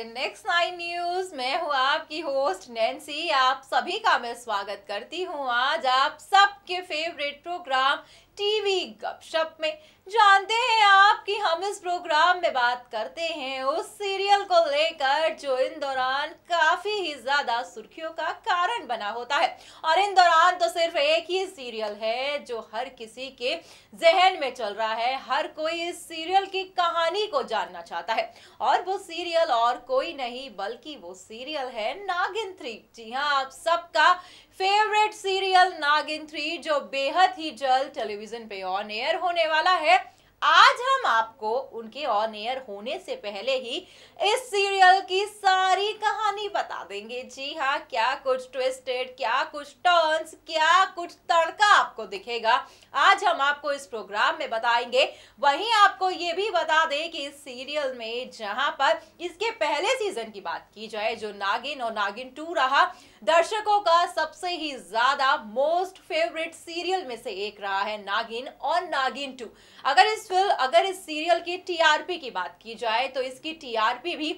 Next 9 news. मैं हूँ आपकी होस्ट नैन्सी। आप सभी का मैं स्वागत करती हूँ आज आप सबके फेवरेट प्रोग्राम टीवी गपशप में। जानते हैं आप कि हम इस प्रोग्राम में बात करते हैं उस सीरियल को लेकर जो इन दौरान काफी ही ज्यादा सुर्खियों का कारण बना होता है। और इन दौरान तो सिर्फ एक ही सीरियल है जो हर किसी के जहन में चल रहा है। हर कोई इस सीरियल की कहानी को जानना चाहता है और वो सीरियल और कोई नहीं बल्कि वो सीरियल है नागिन 3। जी हाँ, आप सबका फेवरेट सीरियल नागिन 3 जो बेहद ही जल्द टेलीविजन पे ऑन एयर होने वाला है। आज हम आपको उनके ऑन एयर होने से पहले ही इस सीरियल की सारी कहानी बता देंगे। जी हाँ, क्या कुछ ट्विस्टेड, क्या कुछ टर्न्स, क्या कुछ तड़का आपको दिखेगा, आज हम आपको इस प्रोग्राम में बताएंगे। वहीं आपको ये भी बता दें कि इस सीरियल में जहां पर इसके पहले सीजन की बात की जाए जो नागिन और नागिन 2 रहा, दर्शकों का सबसे ही ज्यादा मोस्ट फेवरेट सीरियल में से एक रहा है नागिन और नागिन 2। अगर इस सीरियल की टीआरपी की बात की जाए तो इसकी टीआरपी भी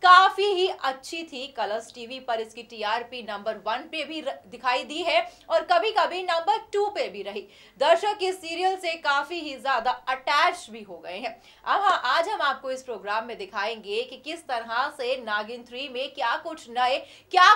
काफी ही अच्छी थी। कलर्स टीवी पर इसकी टीआरपी नंबर 1 पे भी दिखाई दी है और कभी कभी नंबर 2 पे भी रही। दर्शक इस सीरियल से काफी ही ज्यादा अटैच भी हो गए हैं। अब हाँ, आज हम आपको इस प्रोग्राम में दिखाएंगे कि किस तरह से नागिन 3 में क्या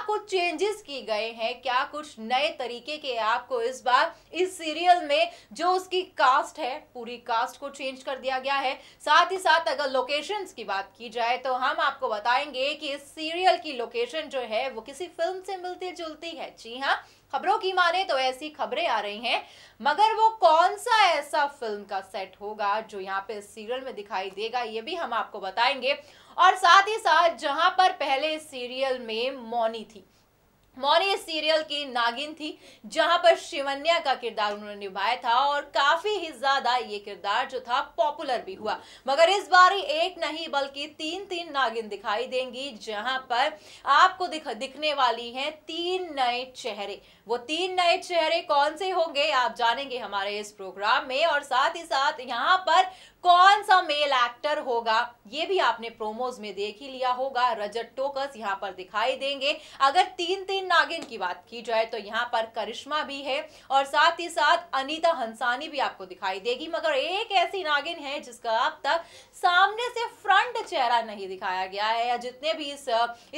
कुछ चेंजेस किए गए हैं, क्या कुछ नए तरीके के आपको इस बार इस सीरियल में जो उसकी कास्ट है, पूरी कास्ट को चेंज कर दिया गया है। साथ ही साथ अगर लोकेशंस की बात की जाए तो हम आपको बताएंगे कि इस सीरियल की लोकेशन जो है वो किसी फिल्म से मिलती जुलती है। जी हाँ, खबरों की माने तो ऐसी खबरें आ रही हैं, मगर वो कौन सा ऐसा फिल्म का सेट होगा जो यहाँ पे सीरियल में दिखाई देगा ये भी हम आपको बताएंगे। और साथ ही साथ जहां पर पहले सीरियल में मौनी इस सीरियल की नागिन थी, जहां पर शिवन्या का किरदार उन्होंने निभाया था और काफी ही ज्यादा ये किरदार जो था पॉपुलर भी हुआ। मगर इस बार एक नहीं बल्कि 3 नागिन दिखाई देंगी, जहां पर आपको दिखने वाली हैं 3 नए चेहरे। वो 3 नए चेहरे कौन से होंगे आप जानेंगे हमारे इस प्रोग्राम में। और साथ ही साथ यहाँ पर कौन सा मेल एक्टर होगा ये भी आपने प्रोमोज में देख ही लिया होगा। रजत टोकस यहाँ पर दिखाई देंगे। अगर 3 नागिन की बात की जाए तो यहाँ पर करिश्मा भी है और साथ ही साथ अनीता हंसानी भी आपको दिखाई देगी। मगर एक ऐसी नागिन है जिसका अब तक सामने से फ्रंट चेहरा नहीं दिखाया गया है, या जितने भी इस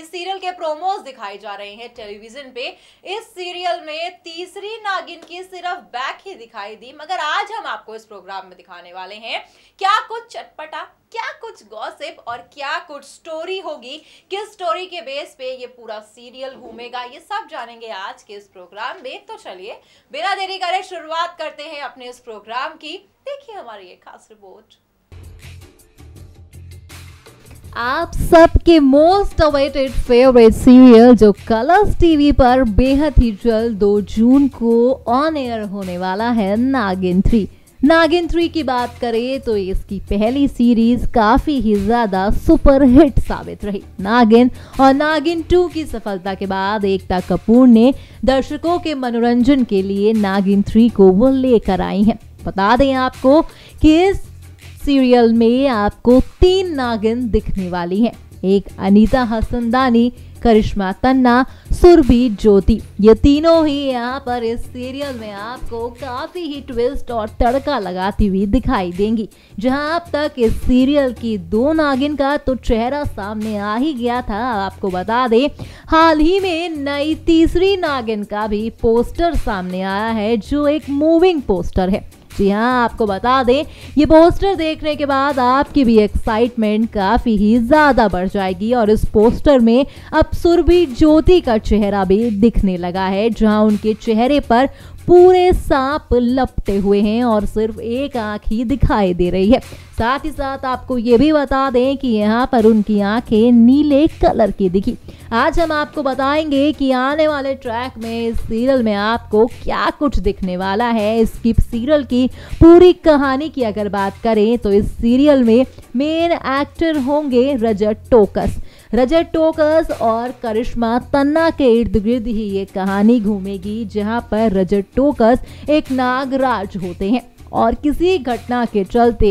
सीरियल के प्रोमोज दिखाए जा रहे हैं टेलीविजन पे, इस सीरियल में तीसरी नागिन की सिर्फ बैक ही दिखाई दी। मगर आज हम आपको इस प्रोग्राम में दिखाने वाले हैं क्या कुछ चटपटा, क्या कुछ गॉसिप और क्या कुछ स्टोरी होगी, किस स्टोरी के बेस पे ये पूरा सीरियल घूमेगा, ये सब जानेंगे आज के इस प्रोग्राम में। तो चलिए बिना देरी करे शुरुआत करते हैं अपने इस प्रोग्राम की। देखिए हमारी ये खास रिपोर्ट। आप सबके मोस्ट अवेटेड फेवरेट सीरियल जो कलर्स टीवी पर बेहद ही जल्द 2 जून को ऑन एयर होने वाला है नागिन 3। नागिन 3 की बात करें तो इसकी पहली सीरीज काफी ही ज्यादा सुपर हिट साबित रही। नागिन और नागिन 2 की सफलता के बाद एकता कपूर ने दर्शकों के मनोरंजन के लिए नागिन 3 को वो लेकर आई हैं। बता दें आपको कि इस सीरियल में आपको 3 नागिन दिखने वाली हैं। एक अनीता हसनदानी, करिश्मा तन्ना, सुरभि ज्योति। ये तीनों ही यहाँ पर इस सीरियल में आपको काफी ही ट्विस्ट और तड़का लगाती हुई दिखाई देंगी। जहाँ अब तक इस सीरियल की 2 नागिन का तो चेहरा सामने आ ही गया था, आपको बता दें हाल ही में नई तीसरी नागिन का भी पोस्टर सामने आया है जो एक मूविंग पोस्टर है। जी हाँ, आपको बता दें ये पोस्टर देखने के बाद आपकी भी एक्साइटमेंट काफी ही ज्यादा बढ़ जाएगी। और इस पोस्टर में अब सुरभि ज्योति का चेहरा भी दिखने लगा है, जहां उनके चेहरे पर पूरे सांप लपटे हुए हैं और सिर्फ एक आंख ही दिखाई दे रही है। साथ ही साथ आपको ये भी बता दें कि यहाँ पर उनकी आंखें नीले कलर की दिखी। आज हम आपको बताएंगे कि आने वाले ट्रैक में इस सीरियल में आपको क्या कुछ दिखने वाला है। इसकी सीरियल की पूरी कहानी की अगर बात करें तो इस सीरियल में मेन एक्टर होंगे रजत टोकस और करिश्मा तन्ना के इर्द गिर्द ही ये कहानी घूमेगी, जहां पर रजत टोकस एक नागराज होते हैं और किसी घटना के चलते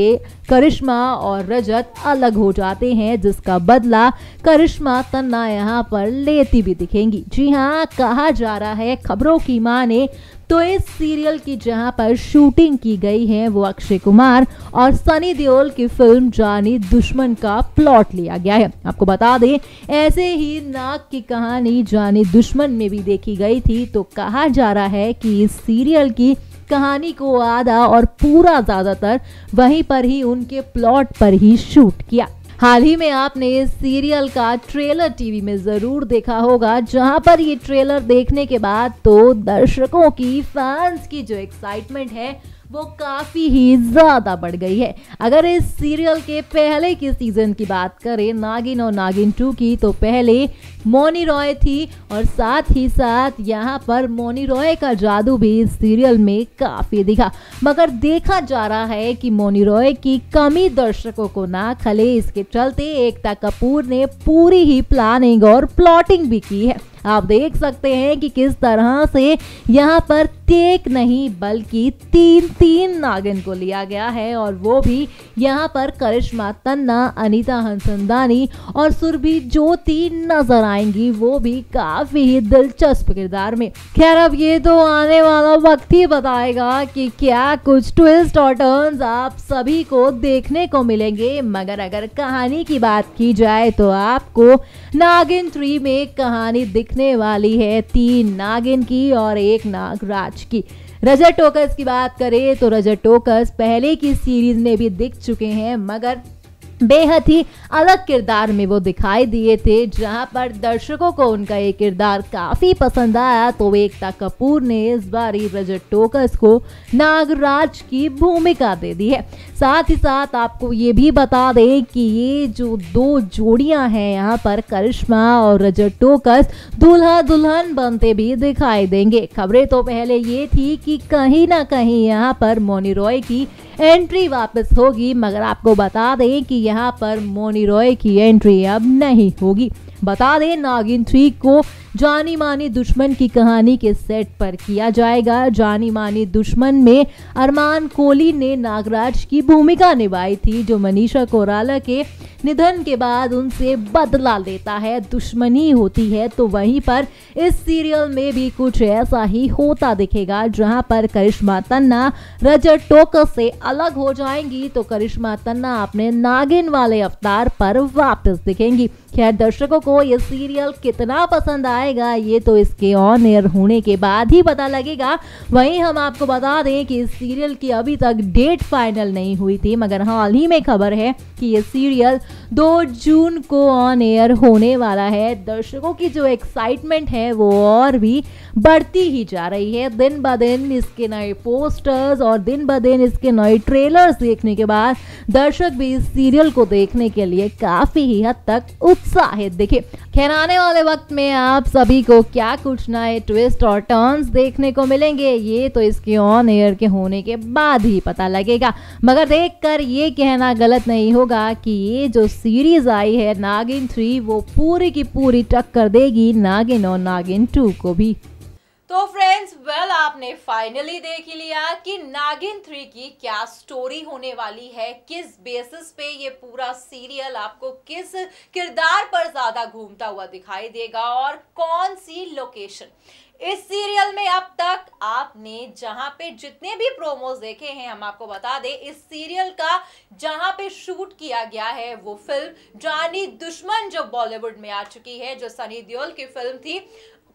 करिश्मा और रजत अलग हो जाते हैं, जिसका बदला करिश्मा तन्ना यहाँ पर लेती भी दिखेंगी। जी हाँ, कहा जा रहा है खबरों की माने तो इस सीरियल की जहां पर शूटिंग की गई है वो अक्षय कुमार और सनी देओल की फिल्म जानी दुश्मन का प्लॉट लिया गया है। आपको बता दें, ऐसे ही नाग की कहानी जानी दुश्मन में भी देखी गई थी। तो कहा जा रहा है कि इस सीरियल की कहानी को आधा और पूरा ज्यादातर वहीं पर ही उनके प्लॉट पर ही शूट किया। हाल ही में आपने इस सीरियल का ट्रेलर टीवी में जरूर देखा होगा, जहां पर ये ट्रेलर देखने के बाद तो दर्शकों की, फैंस की जो एक्साइटमेंट है वो काफी ही ज्यादा बढ़ गई है। अगर इस सीरियल के पहले की सीजन की बात करें, नागिन और नागिन 2 की, तो पहले मौनी रॉय थी और साथ ही साथ यहाँ पर मौनी रॉय का जादू भी इस सीरियल में काफी दिखा। मगर देखा जा रहा है कि मौनी रॉय की कमी दर्शकों को ना खले, इसके चलते एकता कपूर ने पूरी ही प्लानिंग और प्लॉटिंग भी की है। आप देख सकते हैं कि किस तरह से यहाँ पर टेक नहीं बल्कि तीन नागिन को लिया गया है, और वो भी यहाँ पर करिश्मा तन्ना, अनीता हंसनदानी और सुरभि ज्योति नजर आएंगी, वो भी काफी ही दिलचस्प किरदार में। खैर, अब ये तो आने वाला वक्त ही बताएगा कि क्या कुछ ट्विस्ट और टर्न्स आप सभी को देखने को मिलेंगे। मगर अगर कहानी की बात की जाए तो आपको नागिन 3 में कहानी दिखने वाली है 3 नागिन की और 1 नागराज की। रजत टोकस की बात करें तो रजत टोकस पहले की सीरीज में भी दिख चुके हैं, मगर बेहद ही अलग किरदार में वो दिखाई दिए थे, जहां पर दर्शकों को उनका ये किरदार काफी पसंद आया। तो एकता कपूर ने इस बार रजत टोकस को नागराज की भूमिका दे दी है। साथ ही साथ आपको ये भी बता दें कि ये जो 2 जोड़ियां हैं यहाँ पर करिश्मा और रजत टोकस दूल्हा दुल्हन बनते भी दिखाई देंगे। खबरें तो पहले ये थी कि कहीं ना कहीं यहाँ पर मौनी रॉय की एंट्री वापस होगी, मगर आपको बता दें कि यहाँ पर मौनी रॉय की एंट्री अब नहीं होगी। बता दें, नागिन 3 को जानी मानी दुश्मन की कहानी के सेट पर किया जाएगा। जानी मानी दुश्मन में अरमान कोहली ने नागराज की भूमिका निभाई थी, जो मनीषा कोइराला के निधन के बाद उनसे बदला लेता है, दुश्मनी होती है। तो वहीं पर इस सीरियल में भी कुछ ऐसा ही होता दिखेगा, जहां पर करिश्मा तन्ना रजत टोकस से अलग हो जाएंगी, तो करिश्मा तन्ना अपने नागिन वाले अवतार पर वापस दिखेंगी। खैर, दर्शकों को ये सीरियल कितना पसंद आएगा ये तो इसके ऑन एयर होने के बाद ही पता लगेगा। वहीं हम आपको बता दें कि इस सीरियल की अभी तक डेट फाइनल नहीं हुई थी, मगर हाल ही में खबर है कि ये सीरियल 2 जून को ऑन एयर होने वाला है। दर्शकों की जो एक्साइटमेंट है वो और भी बढ़ती ही जा रही है। दिन ब दिन इसके नए पोस्टर्स और दिन ब दिन इसके नए ट्रेलर्स देखने के बाद दर्शक भी इस सीरियल को देखने के लिए काफी ही हद तक उत्साहित दिखे। खैर, आने वाले वक्त में आप सभी को क्या कुछ नए ट्विस्ट और टर्न्स देखने को मिलेंगे ये तो इसके ऑन एयर के होने के बाद ही पता लगेगा। मगर देखकर ये कहना गलत नहीं होगा कि ये जो सीरीज आई है नागिन 3 वो पूरी की पूरी टक्कर देगी नागिन और नागिन 2 को भी। तो फ्रेंड्स, आपने फाइनली देख ही लिया कि नागिन 3 की क्या स्टोरी होने वाली है, किस बेसिस पे ये पूरा सीरियल आपको किस किरदार पर ज्यादा घूमता हुआ दिखाई देगा और कौन सी लोकेशन। इस सीरियल में अब तक आपने जहां पे जितने भी प्रोमोज देखे हैं, हम आपको बता दें इस सीरियल का जहां पे शूट किया गया है वो फिल्म जानी दुश्मन जो बॉलीवुड में आ चुकी है, जो सनी देओल की फिल्म थी।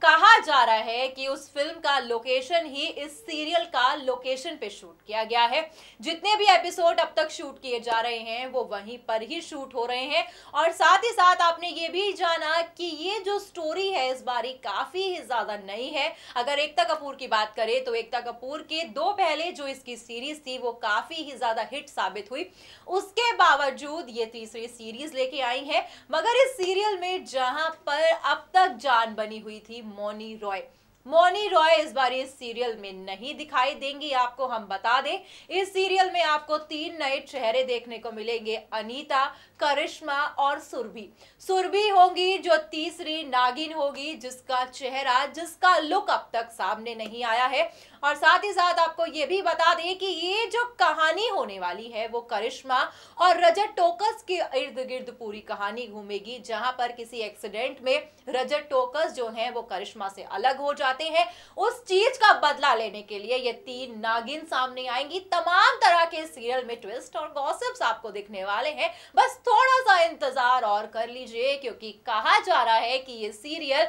कहा जा रहा है कि उस फिल्म का लोकेशन ही इस सीरियल का लोकेशन पे शूट किया गया है। जितने भी एपिसोड अब तक शूट किए जा रहे हैं वो वहीं पर ही शूट हो रहे हैं। और साथ ही साथ आपने ये भी जाना कि ये जो स्टोरी है इस बारी काफी ही ज्यादा नई है। अगर एकता कपूर की बात करें तो एकता कपूर के 2 पहले जो इसकी सीरीज थी वो काफी ही ज्यादा हिट साबित हुई, उसके बावजूद ये तीसरी सीरीज लेके आई है। मगर इस सीरियल में जहां पर अब तक जान बनी हुई थी मौनी रॉय इस बार इस सीरियल में नहीं दिखाई देंगी। आपको हम बता दें इस सीरियल में आपको 3 नए चेहरे देखने को मिलेंगे, अनीता, करिश्मा और सुरभि। सुरभि होंगी जो तीसरी नागिन होगी, जिसका चेहरा, जिसका लुक अब तक सामने नहीं आया है। और साथ ही साथ आपको ये भी बता दें कि ये जो कहानी होने वाली है वो करिश्मा और रजत टोकस के इर्द गिर्द पूरी कहानी घूमेगी, जहां पर किसी एक्सीडेंट में रजत टोकस जो हैं वो करिश्मा से अलग हो जाते हैं। उस चीज का बदला लेने के लिए ये तीन नागिन सामने आएंगी। तमाम तरह के सीरियल में ट्विस्ट और गॉसिप्स आपको दिखने वाले हैं। बस थोड़ा सा इंतजार और कर लीजिए, क्योंकि कहा जा रहा है कि ये सीरियल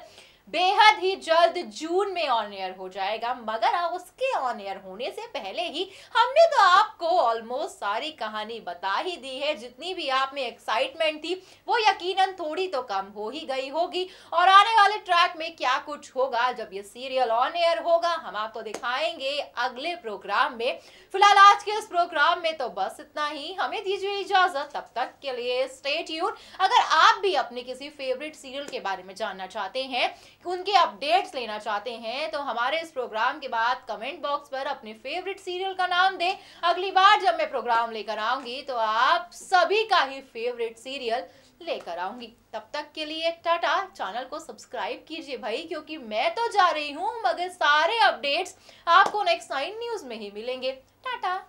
बेहद ही जल्द जून में ऑन एयर हो जाएगा। मगर उसके ऑन एयर होने से पहले ही हमने तो आपको ऑलमोस्ट सारी कहानी बता ही दी है। जितनी भी आप में एक्साइटमेंट थी वो यकीनन थोड़ी तो कम हो ही गई होगी। और आने वाले ट्रैक में क्या कुछ होगा जब ये सीरियल ऑन एयर होगा, हम आपको दिखाएंगे अगले प्रोग्राम में। फिलहाल आज के इस प्रोग्राम में तो बस इतना ही। हमें दीजिए इजाजत, तब तक के लिए स्टे ट्यून। अगर आप भी अपने किसी फेवरेट सीरियल के बारे में जानना चाहते हैं, उनके अपडेट्स लेना चाहते हैं, तो हमारे इस प्रोग्राम के बाद कमेंट बॉक्स पर अपने फेवरेट सीरियल का नाम दें। अगली बार जब मैं प्रोग्राम लेकर आऊंगी तो आप सभी का ही फेवरेट सीरियल लेकर आऊंगी। तब तक के लिए टाटा। चैनल को सब्सक्राइब कीजिए भाई, क्योंकि मैं तो जा रही हूं, मगर सारे अपडेट्स आपको नेक्स्ट 9 न्यूज में ही मिलेंगे। टाटा।